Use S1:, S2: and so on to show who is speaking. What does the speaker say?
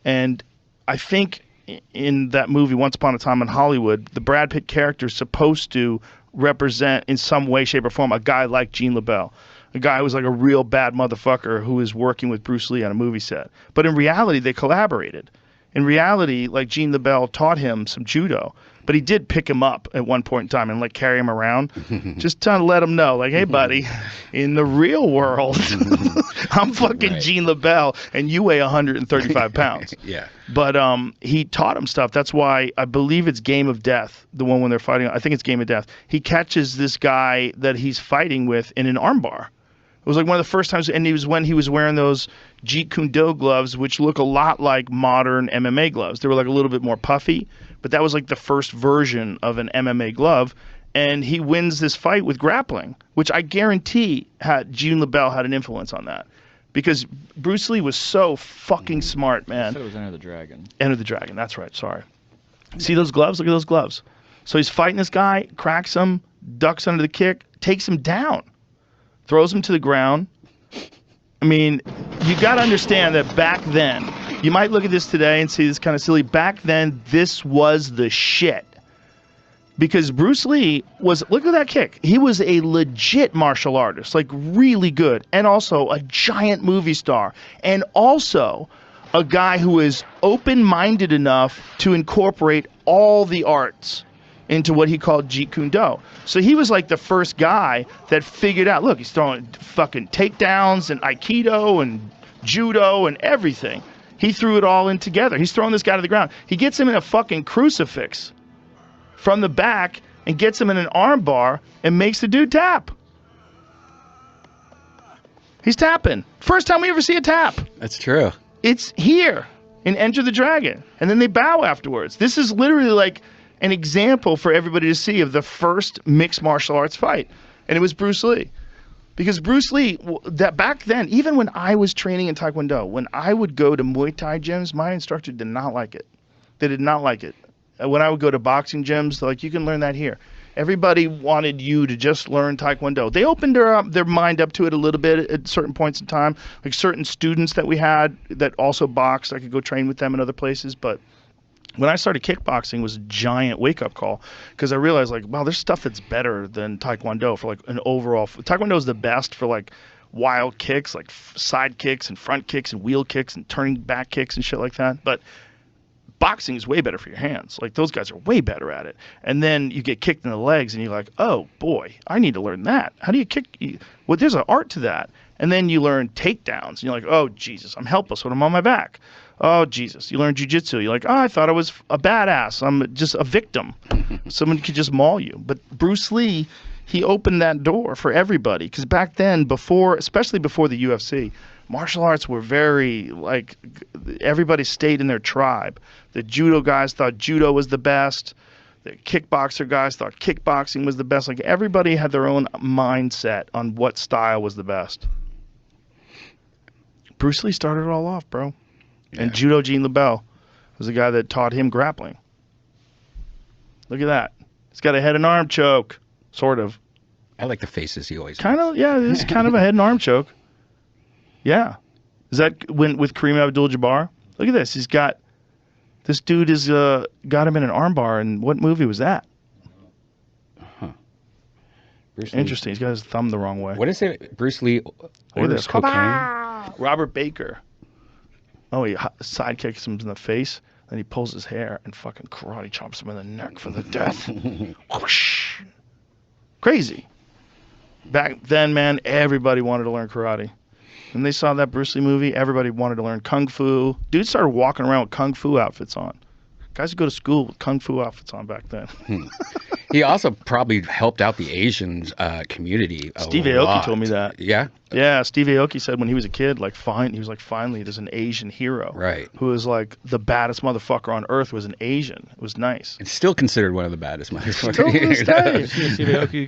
S1: And I think in that movie, Once Upon a Time in Hollywood, the Brad Pitt character is supposed to represent in some way, shape, or form a guy like Gene LaBelle. A guy who was like a real bad motherfucker who was working with Bruce Lee on a movie set. But in reality, they collaborated. In reality, like Gene LaBelle taught him some judo, but he did pick him up at one point in time and like carry him around, just trying to let him know, like, hey, buddy, in the real world, I'm fucking Gene LaBelle and you weigh 135 pounds.
S2: Yeah.
S1: But he taught him stuff. That's why I believe it's Game of Death, the one when they're fighting. I think it's Game of Death. He catches this guy that he's fighting with in an armbar. It was like one of the first times, and it was when he was wearing those Jeet Kune Do gloves, which look a lot like modern MMA gloves. They were like a little bit more puffy, but that was like the first version of an MMA glove. And he wins this fight with grappling, which I guarantee Gene LaBelle had an influence on that. Because Bruce Lee was so fucking smart, man.
S3: I said it was Enter the Dragon.
S1: Enter the Dragon, that's right, sorry. See those gloves? Look at those gloves. So he's fighting this guy, cracks him, ducks under the kick, takes him down. Throws him to the ground. I mean, you got to understand that back then, you might look at this today and see this kind of silly. Back then, this was the shit. Because Bruce Lee was, look at that kick. He was a legit martial artist, like really good. And also a giant movie star. And also a guy who is open-minded enough to incorporate all the arts into what he called Jeet Kune Do. So he was like the first guy that figured out, look, he's throwing fucking takedowns and Aikido and Judo and everything. He threw it all in together. He's throwing this guy to the ground. He gets him in a fucking crucifix from the back and gets him in an arm bar and makes the dude tap. He's tapping. First time we ever see a tap.
S2: That's true.
S1: It's here in Enter the Dragon. And then they bow afterwards. This is literally like an example for everybody to see of the first mixed martial arts fight. And it was Bruce Lee. Because Bruce Lee, that back then, even when I was training in Taekwondo, when I would go to Muay Thai gyms, my instructor did not like it. They did not like it. When I would go to boxing gyms, they're like, you can learn that here. Everybody wanted you to just learn Taekwondo. They opened their mind up to it a little bit at certain points in time. Like certain students that we had that also boxed, I could go train with them in other places, but when I started kickboxing, it was a giant wake-up call because I realized, like, wow, there's stuff that's better than Taekwondo for, like, an overall. Taekwondo is the best for, like, wild kicks, like side kicks and front kicks and wheel kicks and turning back kicks and shit like that. But boxing is way better for your hands. Like, those guys are way better at it. And then you get kicked in the legs and you're like, oh, boy, I need to learn that. How do you kick? Well, there's an art to that. And then you learn takedowns. And you're like, oh, Jesus, I'm helpless when I'm on my back. Oh, Jesus. You learn jujitsu. You're like, oh, I thought I was a badass. I'm just a victim. Someone could just maul you. But Bruce Lee, he opened that door for everybody. Because back then, especially before the UFC, martial arts were very, like, everybody stayed in their tribe. The judo guys thought judo was the best. The kickboxer guys thought kickboxing was the best. Like, everybody had their own mindset on what style was the best. Bruce Lee started it all off, bro. Yeah. And Judo Gene LaBelle was the guy that taught him grappling. Look at that. He's got a head and arm choke, sort of.
S2: I like the faces he always
S1: kind of, yeah, this is kind of a head and arm choke. Yeah. Is that with Kareem Abdul-Jabbar? Look at this. This dude has got him in an armbar, and what movie was that?
S2: Huh.
S1: Interesting. He's got his thumb the wrong way.
S2: What is it? Bruce Lee orders cocaine?
S1: Robert Baker. Oh, he sidekicks him in the face, then he pulls his hair and fucking karate chomps him in the neck for the death. Whoosh. Crazy. Back then, man, everybody wanted to learn karate. When they saw that Bruce Lee movie, everybody wanted to learn Kung Fu. Dudes started walking around with Kung Fu outfits on. Guys would go to school with Kung Fu outfits on back then.
S2: He also probably helped out the Asian community a
S1: Steve
S2: lot.
S1: Aoki told me that.
S2: Yeah?
S1: Yeah, Steve Aoki said when he was a kid, he was like, finally, there's an Asian hero.
S2: Right.
S1: Who was like the baddest motherfucker on earth was an Asian. It was nice.
S2: It's still considered one of the baddest motherfuckers.
S1: Still to this day.
S3: Steve Aoki